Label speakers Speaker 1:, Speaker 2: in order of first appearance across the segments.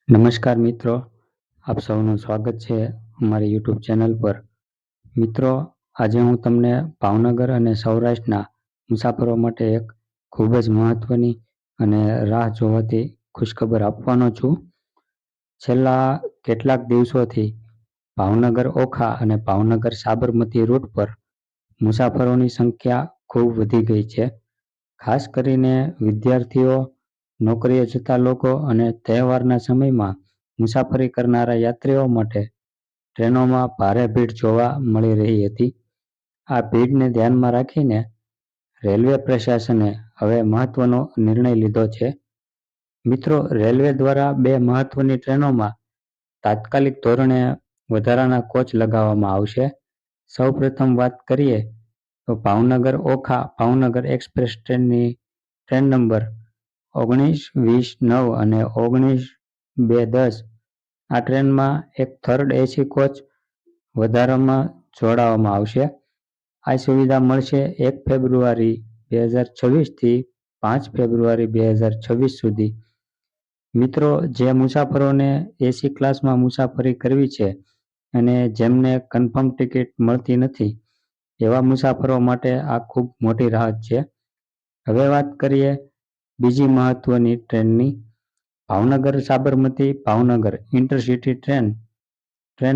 Speaker 1: નમસ્કાર મિત્રો, આપ સૌનું સ્વાગત છે અમારી યુટ્યુબ ચેનલ પર। મિત્રો, આજે હું તમને ભાવનગર અને સૌરાષ્ટ્રના મુસાફરો માટે એક ખૂબ જ મહત્વની અને રાહ જોવાતી ખુશખબર આપવાનો છું। છેલ્લા કેટલાક દિવસોથી ભાવનગર ઓખા અને ભાવનગર સાબરમતી રૂટ પર મુસાફરોની સંખ્યા ખૂબ વધી ગઈ છે। ખાસ કરીને વિદ્યાર્થીઓ, નોકરીએ જતા લોકો અને તહેવારના સમયમાં મુસાફરી કરનારા યાત્રીઓ માટે ટ્રેનોમાં ભારે ભીડ જોવા મળી રહી હતી। આ ભીડને ધ્યાનમાં રાખીને રેલવે પ્રશાસને હવે મહત્વનો નિર્ણય લીધો છે। મિત્રો, રેલવે દ્વારા બે મહત્વની ટ્રેનોમાં તાત્કાલિક ધોરણે વધારાના કોચ લગાવવામાં આવશે। સૌ પ્રથમ વાત કરીએ તો ભાવનગર ઓખા ભાવનગર એક્સપ્રેસ ટ્રેનની ટ્રેન નંબર 19-20-9 અને 19-2-10। આ ટ્રેનમાં એક થર્ડ એસી કોચ વધારામાં જોડવામાં આવશે। આ સુવિધા મળશે 1 ફેબ્રુઆરી 2026 થી 5 ફેબ્રુઆરી 2026 સુધી। મિત્રો, જે મુસાફરોને એસી ક્લાસમાં મુસાફરી કરવી છે અને જેમને કન્ફર્મ ટિકિટ મળતી નથી, એવા મુસાફરો માટે આ ખૂબ મોટી રાહત છે। હવે વાત કરીએ બીજી મહત્વની ટ્રેનની। Bhavnagar Sabarmati Bhavnagar intercity train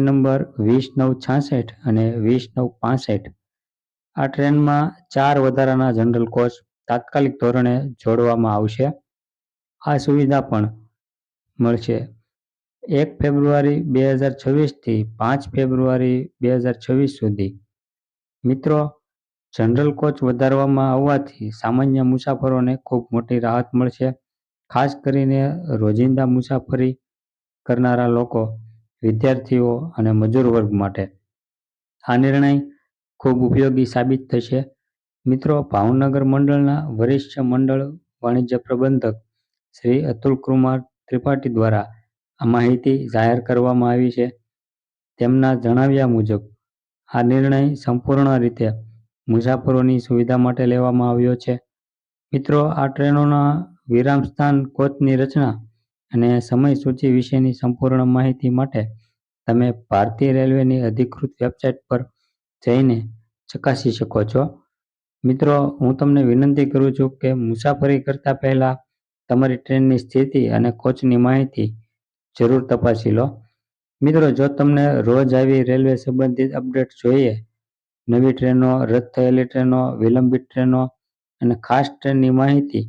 Speaker 1: number 20-9-66 અને 20-9-65। આ ટ્રેનમાં 4 વધારાના જનરલ કોચ તાત્કાલિક ધોરણે જોડવામાં આવશે। આ સુવિધા પણ મળશે 1 ફેબ્રુઆરી 2026 થી 5 ફેબ્રુઆરી 2026 સુધી। મિત્રો, જનરલ કોચ વધારવામાં આવવાથી સામાન્ય મુસાફરોને ખૂબ મોટી રાહત મળશે, ખાસ કરીને રોજિંદા મુસાફરી કરનારા લોકો, વિદ્યાર્થીઓ અને મજૂર વર્ગ માટે આ નિર્ણય ખૂબ ઉપયોગી સાબિત થશે। મિત્રો, ભાવનગર મંડળના વરિષ્ઠ મંડળ વાણિજ્ય પ્રબંધક શ્રી અતુલકુમાર ત્રિપાઠી દ્વારા આ માહિતી જાહેર કરવામાં આવી છે। તેમના જણાવ્યા મુજબ આ નિર્ણય સંપૂર્ણ રીતે મુસાફરોની સુવિધા માટે લેવામાં આવ્યો છે। મિત્રો, આ ટ્રેનોના વિરામસ્થાન, કોચની રચના અને સમય સૂચિ વિશેની સંપૂર્ણ માહિતી માટે તમે ભારતીય રેલવેની અધિકૃત વેબસાઇટ પર જઈને ચકાસી શકો છો। મિત્રો, હું તમને વિનંતી કરું છું કે મુસાફરી કરતા પહેલા તમારી ટ્રેનની સ્થિતિ અને કોચની માહિતી જરૂર તપાસી લો। મિત્રો, જો તમને રોજ આવી રેલવે સંબંધિત અપડેટ જોઈએ, નવી ટ્રેનો, રદ થયેલી ટ્રેનો, વિલંબિત ટ્રેનો અને ખાસ ટ્રેનની માહિતી,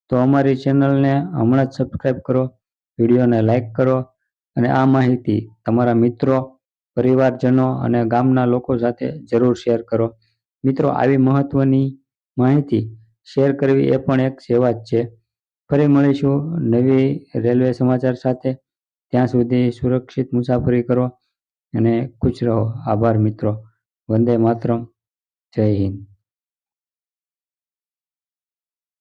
Speaker 1: તો અમારી ચેનલને હમણાં જ સબસ્ક્રાઇબ કરો, વિડીયોને લાઇક કરો અને આ માહિતી તમારા મિત્રો, પરિવારજનો અને ગામના લોકો સાથે જરૂર શેર કરો। મિત્રો, આવી મહત્વની માહિતી શેર કરવી એ પણ એક સેવા જ છે। ફરી મળીશું નવી રેલવે સમાચાર સાથે। ત્યાં સુધી સુરક્ષિત મુસાફરી કરો અને ખુશ રહો। આભાર મિત્રો। વંદે માતરમ। જય હિન્દ।